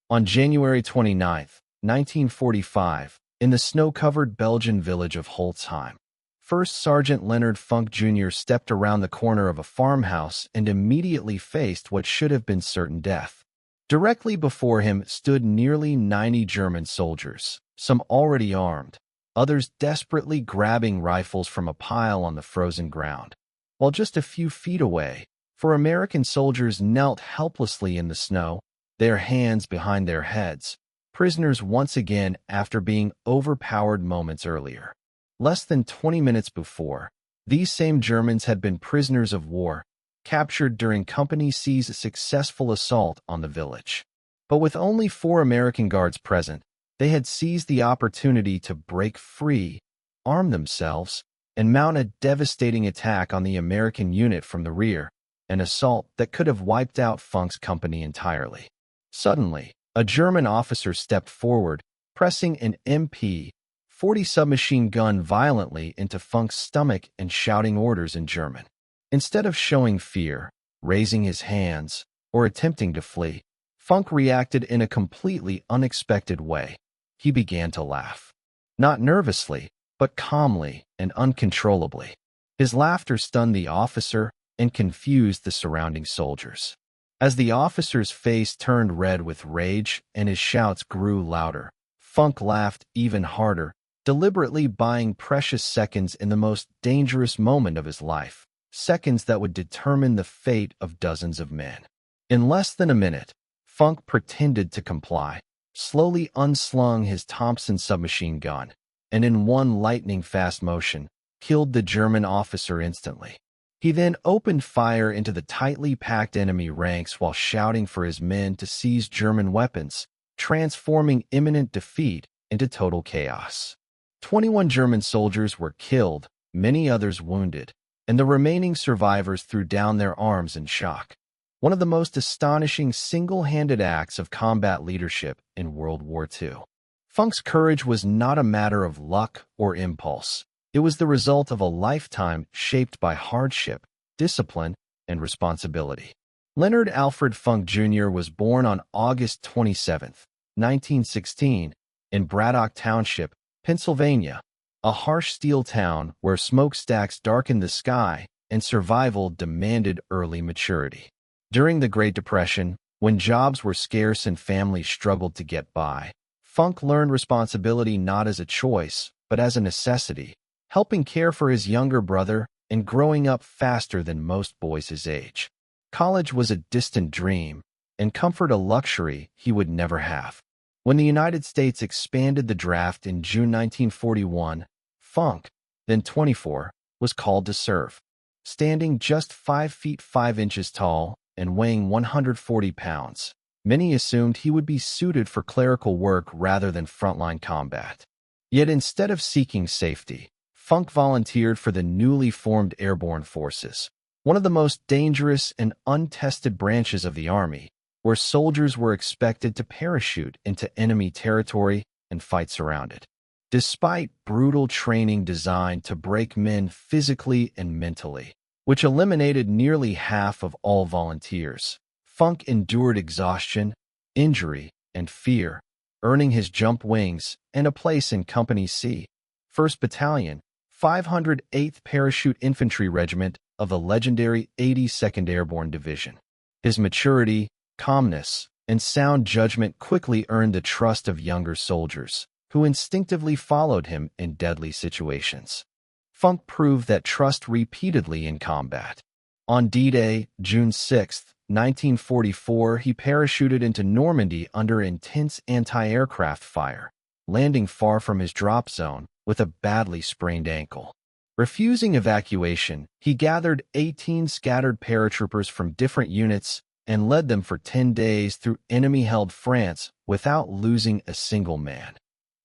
On January 29, 1945, in the snow-covered Belgian village of Holtzheim, First Sergeant Leonard Funk Jr. stepped around the corner of a farmhouse and immediately faced what should have been certain death. Directly before him stood nearly 90 German soldiers, some already armed, others desperately grabbing rifles from a pile on the frozen ground. While just a few feet away, four American soldiers knelt helplessly in the snow, their hands behind their heads, prisoners once again after being overpowered moments earlier. Less than 20 minutes before, these same Germans had been prisoners of war, captured during Company C's successful assault on the village. But with only 4 American guards present, they had seized the opportunity to break free, arm themselves, and mount a devastating attack on the American unit from the rear, an assault that could have wiped out Funk's company entirely. Suddenly, a German officer stepped forward, pressing an MP-40 submachine gun violently into Funk's stomach and shouting orders in German. Instead of showing fear, raising his hands, or attempting to flee, Funk reacted in a completely unexpected way. He began to laugh. Not nervously, but calmly and uncontrollably. His laughter stunned the officer and confused the surrounding soldiers. As the officer's face turned red with rage and his shouts grew louder, Funk laughed even harder, deliberately buying precious seconds in the most dangerous moment of his life, seconds that would determine the fate of dozens of men. In less than a minute, Funk pretended to comply, slowly unslung his Thompson submachine gun, and in one lightning-fast motion, killed the German officer instantly. He then opened fire into the tightly packed enemy ranks while shouting for his men to seize German weapons, transforming imminent defeat into total chaos. 21 German soldiers were killed, many others wounded, and the remaining survivors threw down their arms in shock. One of the most astonishing single-handed acts of combat leadership in World War II. Funk's courage was not a matter of luck or impulse. It was the result of a lifetime shaped by hardship, discipline, and responsibility. Leonard Alfred Funk Jr. was born on August 27, 1916, in Braddock Township, Pennsylvania, a harsh steel town where smokestacks darkened the sky and survival demanded early maturity. During the Great Depression, when jobs were scarce and families struggled to get by, Funk learned responsibility not as a choice, but as a necessity, helping care for his younger brother and growing up faster than most boys his age. College was a distant dream, and comfort a luxury he would never have. When the United States expanded the draft in June 1941, Funk, then 24, was called to serve. Standing just 5 feet 5 inches tall and weighing 140 pounds, many assumed he would be suited for clerical work rather than frontline combat. Yet instead of seeking safety, Funk volunteered for the newly formed Airborne Forces, one of the most dangerous and untested branches of the Army, where soldiers were expected to parachute into enemy territory and fight surrounded. Despite brutal training designed to break men physically and mentally, which eliminated nearly half of all volunteers, Funk endured exhaustion, injury, and fear, earning his jump wings and a place in Company C, 1st Battalion, 508th Parachute Infantry Regiment of the legendary 82nd Airborne Division. His maturity, calmness, and sound judgment quickly earned the trust of younger soldiers, who instinctively followed him in deadly situations. Funk proved that trust repeatedly in combat. On D-Day, June 6, 1944, he parachuted into Normandy under intense anti-aircraft fire, landing far from his drop zone with a badly sprained ankle. Refusing evacuation, he gathered 18 scattered paratroopers from different units and led them for 10 days through enemy-held France without losing a single man,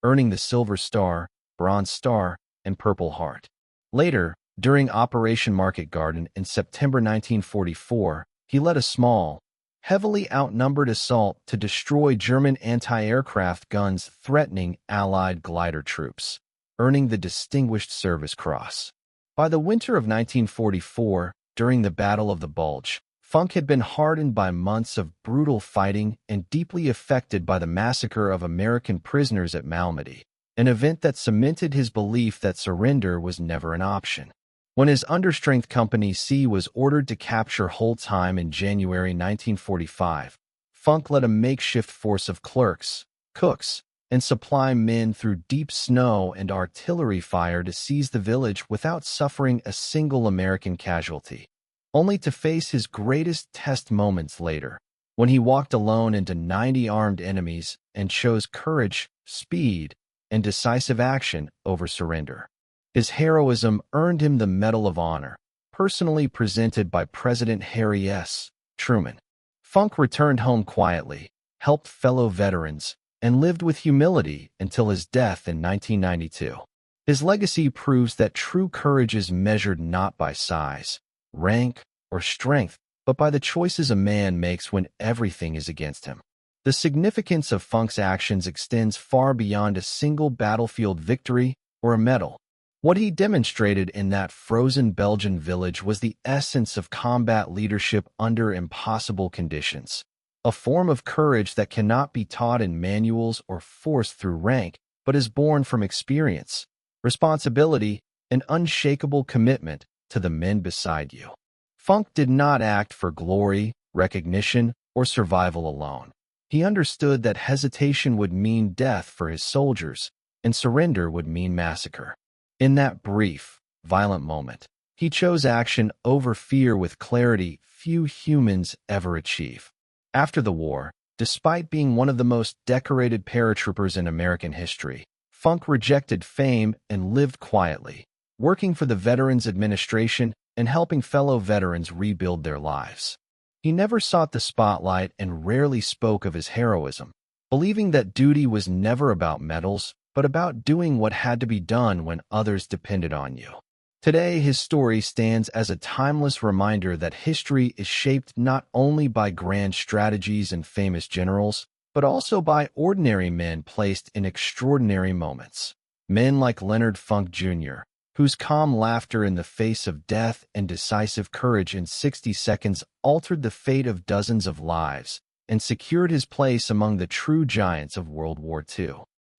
earning the Silver Star, Bronze Star, and Purple Heart. Later, during Operation Market Garden in September 1944, he led a small, heavily outnumbered assault to destroy German anti-aircraft guns threatening Allied glider troops, earning the Distinguished Service Cross. By the winter of 1944, during the Battle of the Bulge, Funk had been hardened by months of brutal fighting and deeply affected by the massacre of American prisoners at Malmedy, an event that cemented his belief that surrender was never an option. When his understrength Company C was ordered to capture Holtzheim in January 1945, Funk led a makeshift force of clerks, cooks, and supply men through deep snow and artillery fire to seize the village without suffering a single American casualty, only to face his greatest test moments later, when he walked alone into 90 armed enemies and chose courage, speed, and decisive action over surrender. His heroism earned him the Medal of Honor, personally presented by President Harry S. Truman. Funk returned home quietly, helped fellow veterans, and lived with humility until his death in 1992. His legacy proves that true courage is measured not by size, rank, or strength, but by the choices a man makes when everything is against him. The significance of Funk's actions extends far beyond a single battlefield victory or a medal. What he demonstrated in that frozen Belgian village was the essence of combat leadership under impossible conditions, a form of courage that cannot be taught in manuals or forced through rank, but is born from experience, responsibility, and unshakable commitment to the men beside you. Funk did not act for glory, recognition, or survival alone. He understood that hesitation would mean death for his soldiers, and surrender would mean massacre. In that brief, violent moment, he chose action over fear with clarity few humans ever achieve. After the war, despite being one of the most decorated paratroopers in American history, Funk rejected fame and lived quietly, working for the Veterans Administration and helping fellow veterans rebuild their lives. He never sought the spotlight and rarely spoke of his heroism, believing that duty was never about medals, but about doing what had to be done when others depended on you. Today, his story stands as a timeless reminder that history is shaped not only by grand strategies and famous generals, but also by ordinary men placed in extraordinary moments. Men like Leonard Funk Jr., whose calm laughter in the face of death and decisive courage in 60 seconds altered the fate of dozens of lives and secured his place among the true giants of World War II.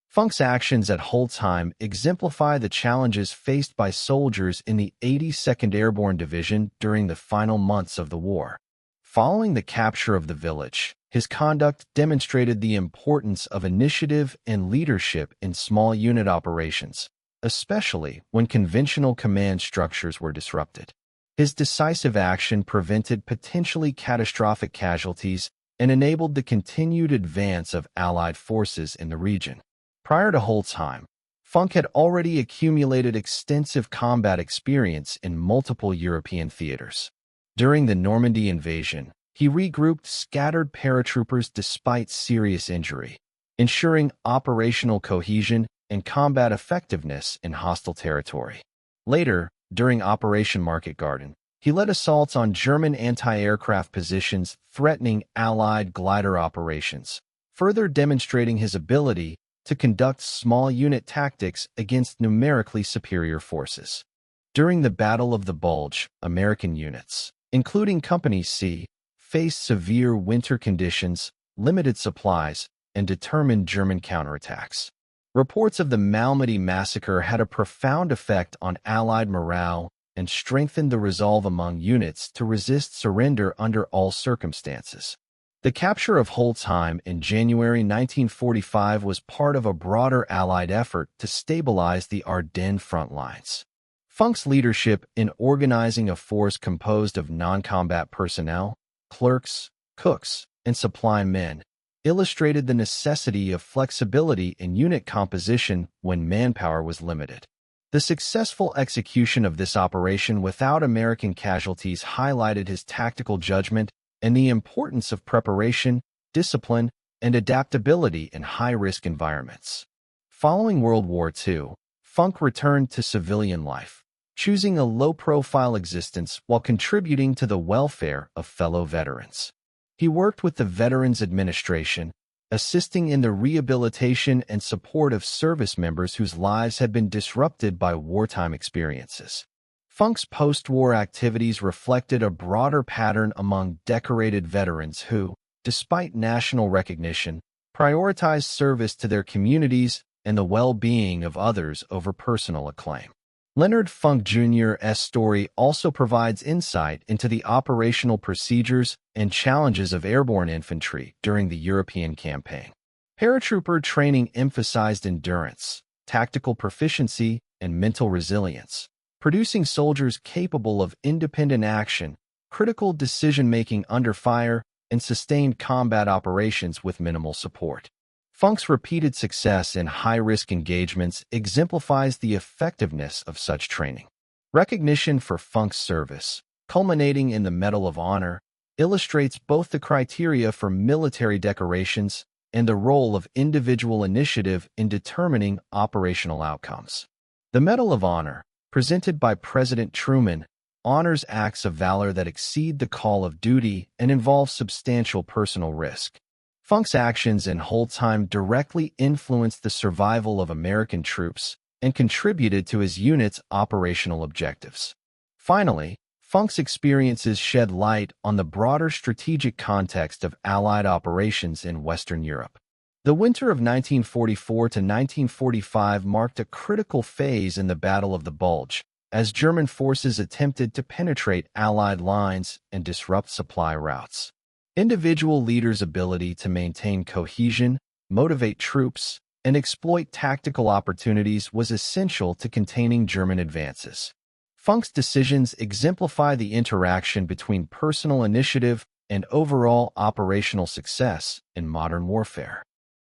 Funk's actions at Holtzheim exemplify the challenges faced by soldiers in the 82nd Airborne Division during the final months of the war. Following the capture of the village, his conduct demonstrated the importance of initiative and leadership in small unit operations, especially when conventional command structures were disrupted. His decisive action prevented potentially catastrophic casualties and enabled the continued advance of Allied forces in the region. Prior to Holtzheim, Funk had already accumulated extensive combat experience in multiple European theaters. During the Normandy invasion, he regrouped scattered paratroopers despite serious injury, ensuring operational cohesion and combat effectiveness in hostile territory. Later, during Operation Market Garden, he led assaults on German anti-aircraft positions threatening Allied glider operations, further demonstrating his ability to conduct small unit tactics against numerically superior forces. During the Battle of the Bulge, American units, including Company C, faced severe winter conditions, limited supplies, and determined German counterattacks. Reports of the Malmedy massacre had a profound effect on Allied morale and strengthened the resolve among units to resist surrender under all circumstances. The capture of Holtzheim in January 1945 was part of a broader Allied effort to stabilize the Ardennes front lines. Funk's leadership in organizing a force composed of non-combat personnel, clerks, cooks, and supply men illustrated the necessity of flexibility in unit composition when manpower was limited. The successful execution of this operation without American casualties highlighted his tactical judgment and the importance of preparation, discipline, and adaptability in high-risk environments. Following World War II, Funk returned to civilian life, choosing a low-profile existence while contributing to the welfare of fellow veterans. He worked with the Veterans Administration, assisting in the rehabilitation and support of service members whose lives had been disrupted by wartime experiences. Funk's post-war activities reflected a broader pattern among decorated veterans who, despite national recognition, prioritized service to their communities and the well-being of others over personal acclaim. Leonard Funk Jr.'s story also provides insight into the operational procedures and challenges of airborne infantry during the European campaign. Paratrooper training emphasized endurance, tactical proficiency, and mental resilience, producing soldiers capable of independent action, critical decision-making under fire, and sustained combat operations with minimal support. Funk's repeated success in high-risk engagements exemplifies the effectiveness of such training. Recognition for Funk's service, culminating in the Medal of Honor, illustrates both the criteria for military decorations and the role of individual initiative in determining operational outcomes. The Medal of Honor, presented by President Truman, honors acts of valor that exceed the call of duty and involve substantial personal risk. Funk's actions in Holtzheim directly influenced the survival of American troops and contributed to his unit's operational objectives. Finally, Funk's experiences shed light on the broader strategic context of Allied operations in Western Europe. The winter of 1944 to 1945 marked a critical phase in the Battle of the Bulge, as German forces attempted to penetrate Allied lines and disrupt supply routes. Individual leaders' ability to maintain cohesion, motivate troops, and exploit tactical opportunities was essential to containing German advances. Funk's decisions exemplify the interaction between personal initiative and overall operational success in modern warfare.